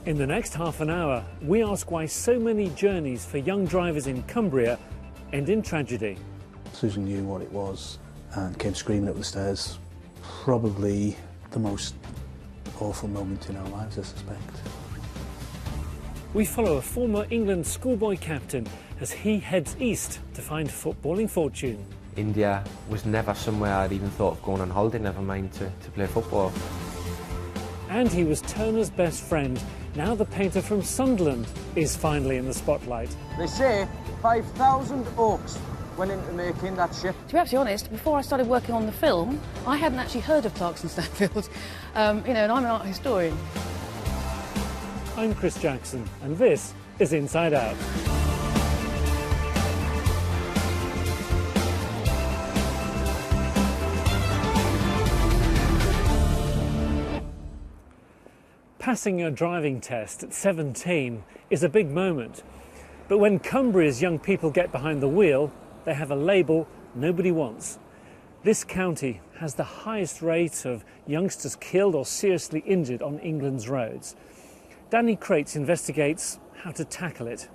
In the next half an hour, we ask why so many journeys for young drivers in Cumbria end in tragedy. Susan knew what it was and came screaming up the stairs. Probably the most awful moment in our lives, I suspect. We follow a former England schoolboy captain as he heads east to find footballing fortune. India was never somewhere I'd even thought of going on holiday, never mind to play football. And he was Turner's best friend. Now the painter from Sunderland is finally in the spotlight. They say 5,000 oaks went into making that ship. To be absolutely honest, before I started working on the film, I hadn't actually heard of Clarkson Stanfield. And I'm an art historian. I'm Chris Jackson, and this is Inside Out. Passing your driving test at 17 is a big moment. But when Cumbria's young people get behind the wheel, they have a label nobody wants. This county has the highest rate of youngsters killed or seriously injured on England's roads. Danny Crates investigates how to tackle it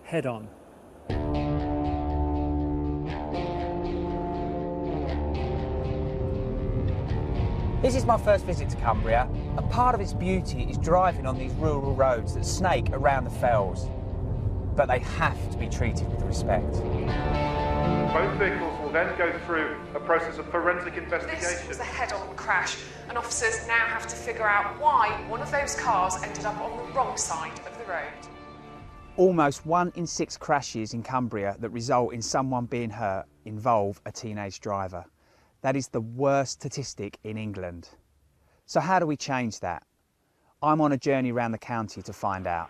head on. This is my first visit to Cumbria. A part of its beauty is driving on these rural roads that snake around the fells. But they have to be treated with respect. Both vehicles will then go through a process of forensic investigation. This was a head-on crash, and officers now have to figure out why one of those cars ended up on the wrong side of the road. Almost 1 in 6 crashes in Cumbria that result in someone being hurt involve a teenage driver. That is the worst statistic in England. So how do we change that? I'm on a journey around the county to find out.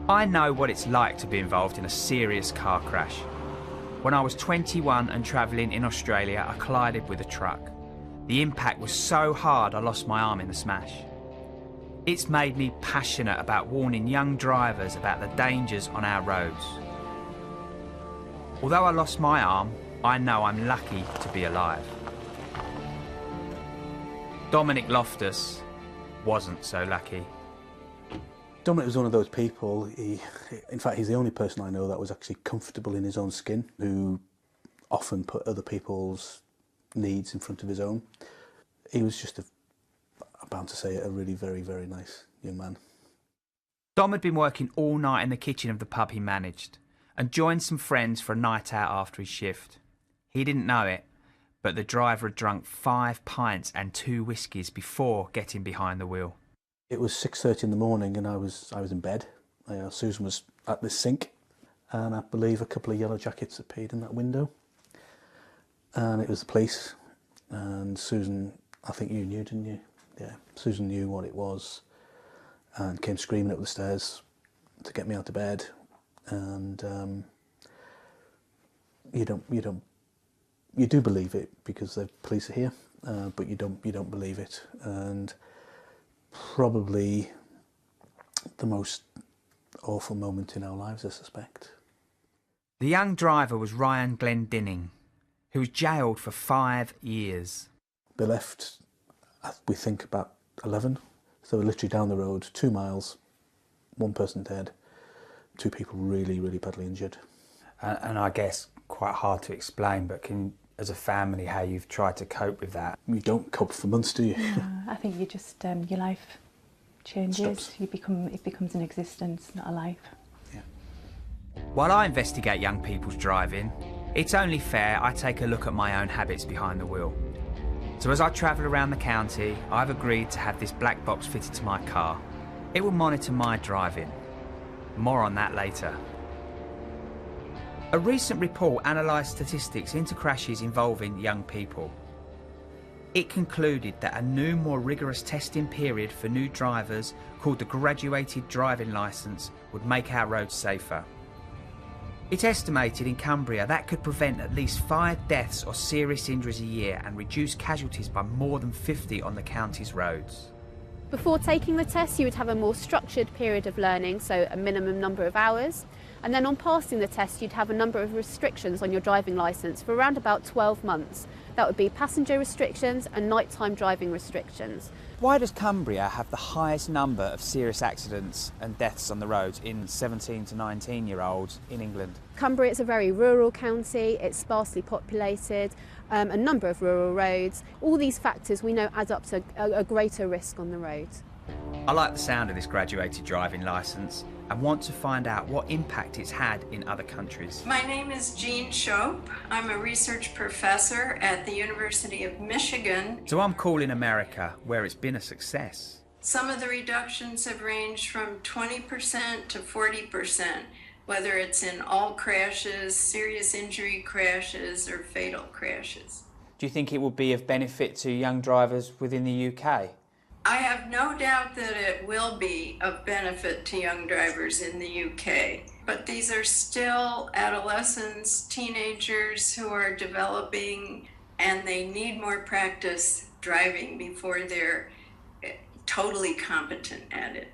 I know what it's like to be involved in a serious car crash. When I was 21 and travelling in Australia, I collided with a truck. The impact was so hard I lost my arm in the smash. It's made me passionate about warning young drivers about the dangers on our roads. Although I lost my arm, I know I'm lucky to be alive. Dominic Loftus wasn't so lucky. Dominic was one of those people, in fact he's the only person I know that was actually comfortable in his own skin, who often put other people's needs in front of his own. He was just, I'm bound to say it, a really very, very nice young man. Dom had been working all night in the kitchen of the pub he managed and joined some friends for a night out after his shift. He didn't know it, but the driver had drunk 5 pints and 2 whiskies before getting behind the wheel. It was 6:30 in the morning and I was in bed. Susan was at the sink and I believe a couple of yellow jackets had peed in that window. And it was the police, and Susan, I think you knew, didn't you? Yeah, Susan knew what it was and came screaming up the stairs to get me out of bed. And you do believe it because the police are here, but you don't believe it. And probably the most awful moment in our lives, I suspect. The young driver was Ryan Glendinning, who was jailed for 5 years. They left, we think, about 11. So we're literally down the road, 2 miles, 1 person dead, 2 people really, really badly injured. And I guess quite hard to explain, but as a family, how you've tried to cope with that? You don't cope for months, do you? No, I think you just, your life changes. It becomes an existence, not a life. Yeah. While I investigate young people's driving, it's only fair I take a look at my own habits behind the wheel. So as I travel around the county, I've agreed to have this black box fitted to my car. It will monitor my driving. More on that later. A recent report analysed statistics into crashes involving young people. It concluded that a new, more rigorous testing period for new drivers, called the Graduated Driving Licence, would make our roads safer. It's estimated in Cumbria that could prevent at least 5 deaths or serious injuries a year and reduce casualties by more than 50 on the county's roads. Before taking the test, you would have a more structured period of learning, so a minimum number of hours. And then on passing the test, you'd have a number of restrictions on your driving licence for around about 12 months. That would be passenger restrictions and nighttime driving restrictions. Why does Cumbria have the highest number of serious accidents and deaths on the roads in 17 to 19-year-olds in England? Cumbria is a very rural county, it's sparsely populated, a number of rural roads. All these factors we know add up to a greater risk on the road. I like the sound of this graduated driving licence and want to find out what impact it's had in other countries. My name is Jean Shope. I'm a research professor at the University of Michigan. So I'm calling America, where it's been a success. Some of the reductions have ranged from 20% to 40%, whether it's in all crashes, serious injury crashes, or fatal crashes. Do you think it will be of benefit to young drivers within the UK? I have no doubt that it will be of benefit to young drivers in the UK, but these are still adolescents, teenagers who are developing, and they need more practice driving before they're totally competent at it.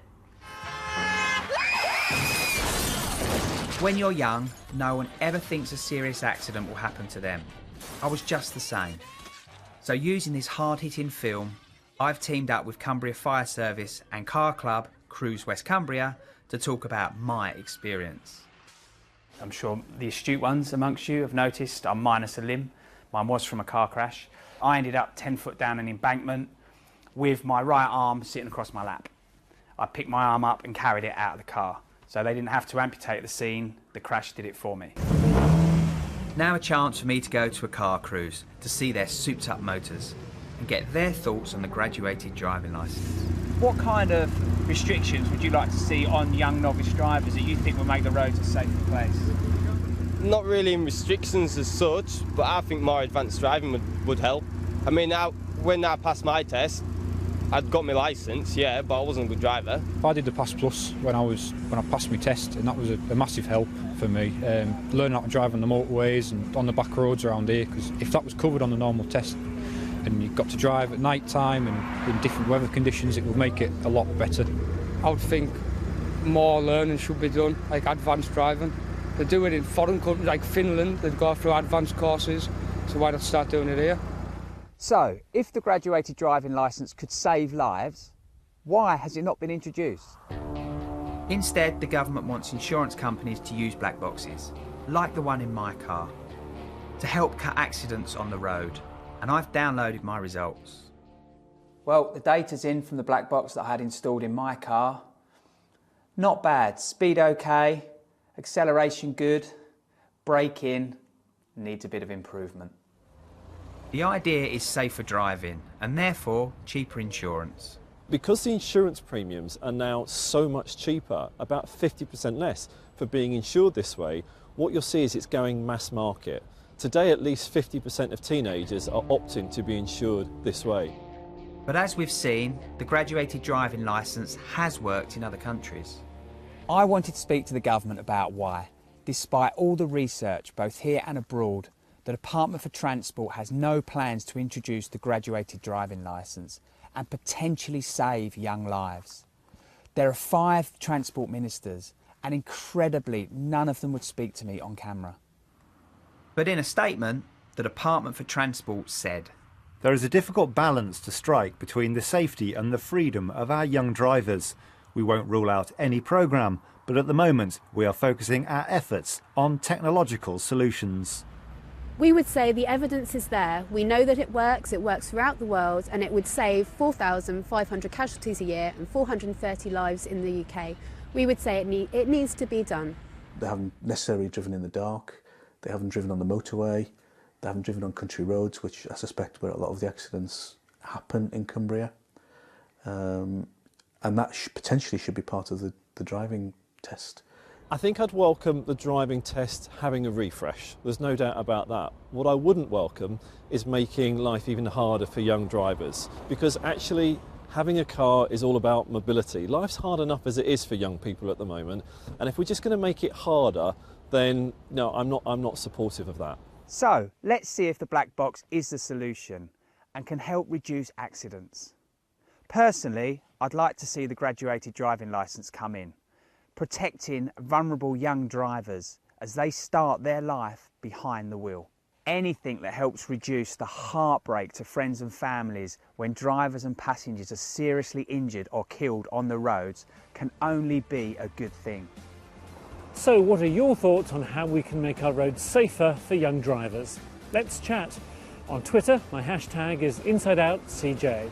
When you're young, no one ever thinks a serious accident will happen to them. I was just the same. So using this hard-hitting film, I've teamed up with Cumbria Fire Service and car club Cruise West Cumbria to talk about my experience. I'm sure the astute ones amongst you have noticed I'm minus a limb. Mine was from a car crash. I ended up 10 foot down an embankment with my right arm sitting across my lap. I picked my arm up and carried it out of the car, so they didn't have to amputate the scene. The crash did it for me. Now a chance for me to go to a car cruise to see their souped up motors and get their thoughts on the graduated driving licence. What kind of restrictions would you like to see on young novice drivers that you think will make the roads a safer place? Not really in restrictions as such, but I think more advanced driving would help. I mean, when I passed my test, I'd got my licence, yeah, but I wasn't a good driver. I did the Pass Plus when I passed my test, and that was a massive help for me. Learning how to drive on the motorways and on the back roads around here, because if that was covered on the normal test, and you got to drive at night time and in different weather conditions, it would make it a lot better. I would think more learning should be done, like advanced driving. They do it in foreign countries like Finland, they go through advanced courses, so why not start doing it here? So, if the graduated driving licence could save lives, why has it not been introduced? Instead, the government wants insurance companies to use black boxes, like the one in my car, to help cut accidents on the road. And I've downloaded my results. Well, the data's in from the black box that I had installed in my car. Not bad. Speed okay, acceleration good, braking needs a bit of improvement. The idea is safer driving and therefore cheaper insurance. Because the insurance premiums are now so much cheaper, about 50% less for being insured this way, what you'll see is it's going mass market. Today, at least 50% of teenagers are opting to be insured this way. But as we've seen, the graduated driving licence has worked in other countries. I wanted to speak to the government about why, despite all the research, both here and abroad, the Department for Transport has no plans to introduce the graduated driving licence and potentially save young lives. There are 5 transport ministers, and incredibly, none of them would speak to me on camera. But in a statement, the Department for Transport said, "There is a difficult balance to strike between the safety and the freedom of our young drivers. We won't rule out any programme, but at the moment we are focusing our efforts on technological solutions." We would say the evidence is there. We know that it works throughout the world, and it would save 4,500 casualties a year and 430 lives in the UK. We would say it needs to be done. They haven't necessarily driven in the dark. They haven't driven on the motorway, they haven't driven on country roads, which I suspect where a lot of the accidents happen in Cumbria. And that potentially should be part of the driving test. I think I'd welcome the driving test having a refresh. There's no doubt about that. What I wouldn't welcome is making life even harder for young drivers, because actually having a car is all about mobility. Life's hard enough as it is for young people at the moment, and if we're just going to make it harder, then no, I'm not supportive of that. So, let's see if the black box is the solution and can help reduce accidents. Personally, I'd like to see the graduated driving licence come in, protecting vulnerable young drivers as they start their life behind the wheel. Anything that helps reduce the heartbreak to friends and families when drivers and passengers are seriously injured or killed on the roads can only be a good thing. So what are your thoughts on how we can make our roads safer for young drivers? Let's chat. On Twitter, my hashtag is InsideOutCJ.